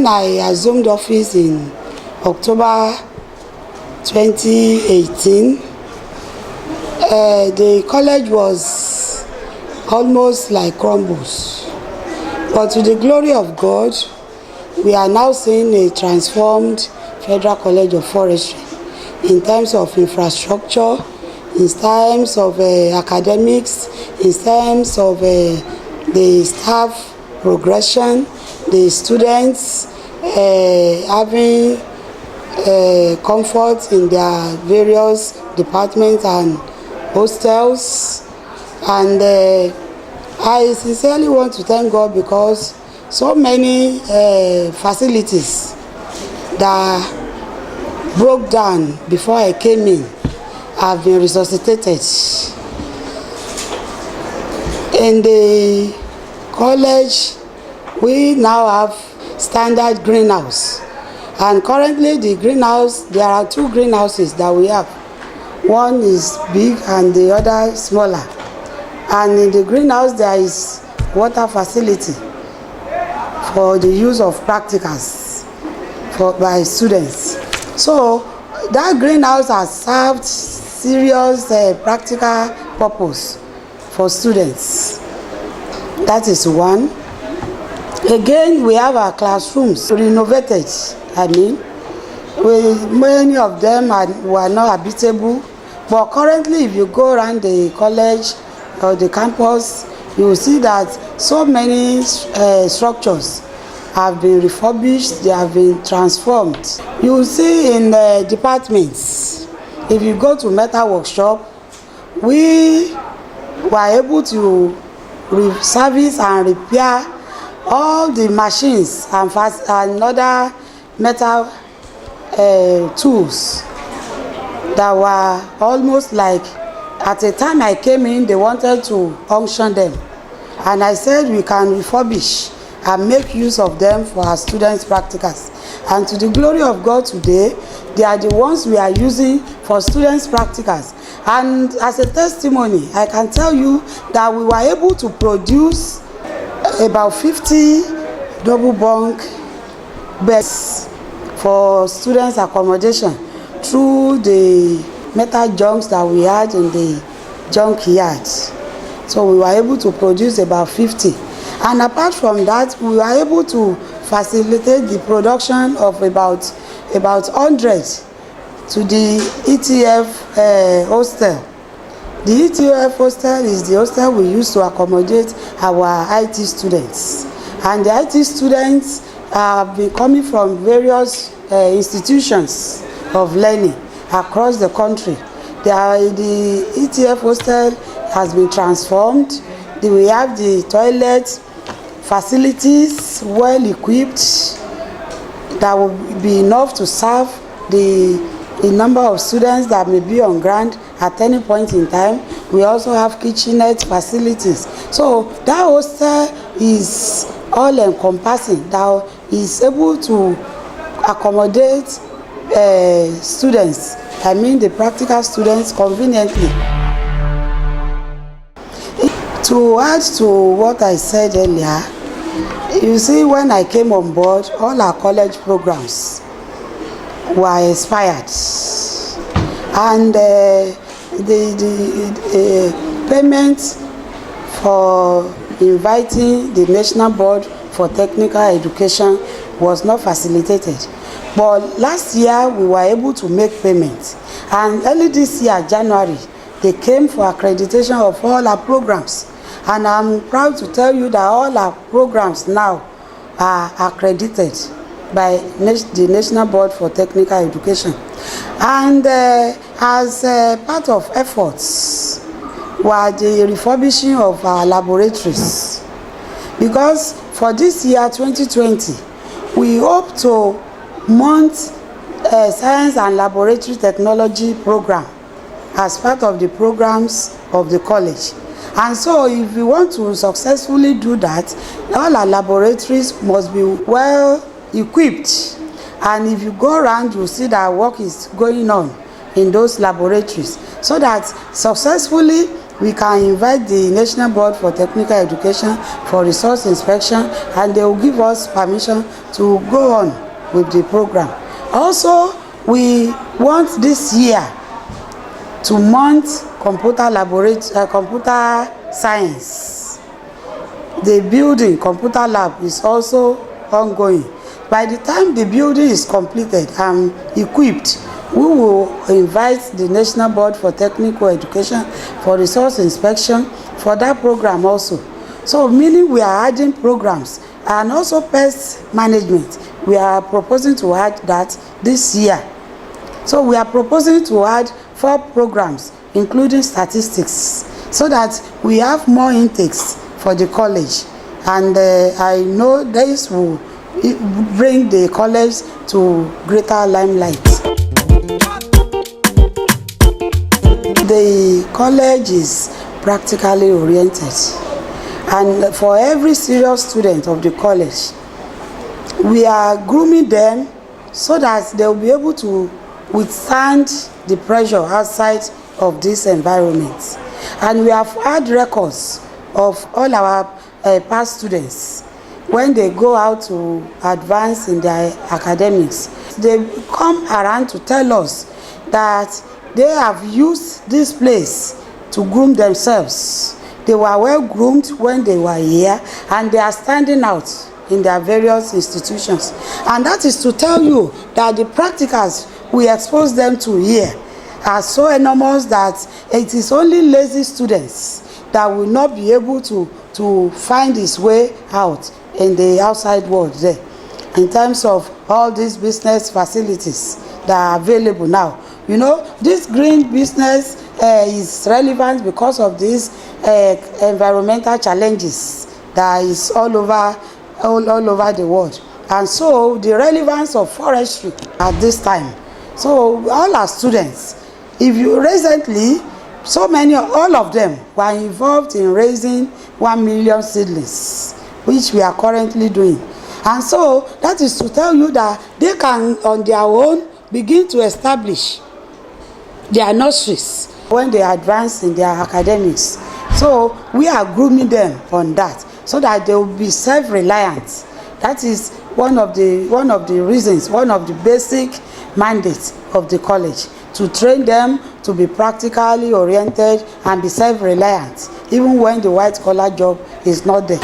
when I assumed office in October 2018, the college was almost like crumbles. But to the glory of God, we are now seeing a transformed Federal College of Forestry in terms of infrastructure, in terms of academics, in terms of the staff progression, the students having comfort in their various departments and hostels. And I sincerely want to thank God because so many facilities that broke down before I came in have been resuscitated. In the college, we now have standard greenhouse, and currently the greenhouse, there are two greenhouses that we have. One is big and the other smaller, and in the greenhouse there is water facility for the use of practicals by students. So that greenhouse has served serious practical purpose for students. That is one. Again, we have our classrooms renovated. Many of them were not habitable, but currently if you go around the college or the campus, you will see that so many structures have been refurbished, they have been transformed. You will see in the departments, if you go to metal workshop, we were able to service and repair all the machines and other metal tools that were almost like, at a time I came in, they wanted to auction them. And I said we can refurbish and make use of them for our students' practicals. And to the glory of God today, they are the ones we are using for students' practicals. And as a testimony, I can tell you that we were able to produce about 50 double bunk beds for students' accommodation through the metal junks that we had in the junkyard. So we were able to produce about 50. And apart from that, we were able to facilitate the production of about 100 to the ETF hostel. The ETF hostel is the hostel we use to accommodate our IT students. And the IT students have been coming from various institutions of learning across the country. The ETF hostel has been transformed. We have the toilet facilities well equipped that will be enough to serve the number of students that may be on ground at any point in time. We also have kitchenette facilities. So that hostel is all encompassing, that is able to accommodate students, the practical students, conveniently. To add to what I said earlier, you see, when I came on board, all our college programs were expired, and the payment for inviting the National Board for Technical Education was not facilitated. But last year we were able to make payments, and early this year, January, they came for accreditation of all our programs. And I'm proud to tell you that all our programs now are accredited by the National Board for Technical Education. And as part of efforts were the refurbishing of our laboratories. Because for this year, 2020, we hope to mount a science and laboratory technology program as part of the programs of the college. And so if we want to successfully do that, all our laboratories must be well equipped. And if you go around, you'll see that work is going on in those laboratories, so that successfully we can invite the National Board for Technical Education for resource inspection, and they will give us permission to go on with the program. Also, we want this year to mount computer science. The building computer lab is also ongoing. By the time the building is completed and equipped, we will invite the National Board for Technical Education for resource inspection for that program also. So meaning we are adding programs, and also pest management. We are proposing to add that this year. So we are proposing to add 4 programs, including statistics, so that we have more intakes for the college. And I know this will bring the college to greater limelight. The college is practically oriented, and for every serious student of the college, we are grooming them so that they will be able to withstand the pressure outside of this environment. And we have had records of all our past students. When they go out to advance in their academics, they come around to tell us that they have used this place to groom themselves. They were well groomed when they were here, and they are standing out in their various institutions. And that is to tell you that the practicals we expose them to here are so enormous that it is only lazy students that will not be able to find his way out in the outside world there. In terms of all these business facilities that are available now, you know, this green business is relevant because of these environmental challenges that is all over the world. And so the relevance of forestry at this time. So all our students, if you recently, all of them were involved in raising 1 million seedlings, which we are currently doing. And so that is to tell you that they can on their own begin to establish their nurseries when they advance in their academics. So we are grooming them on that so that they will be self-reliant. That is one of the reasons, one of the basic mandates of the college, to train them to be practically oriented and be self-reliant, even when the white-collar job is not there.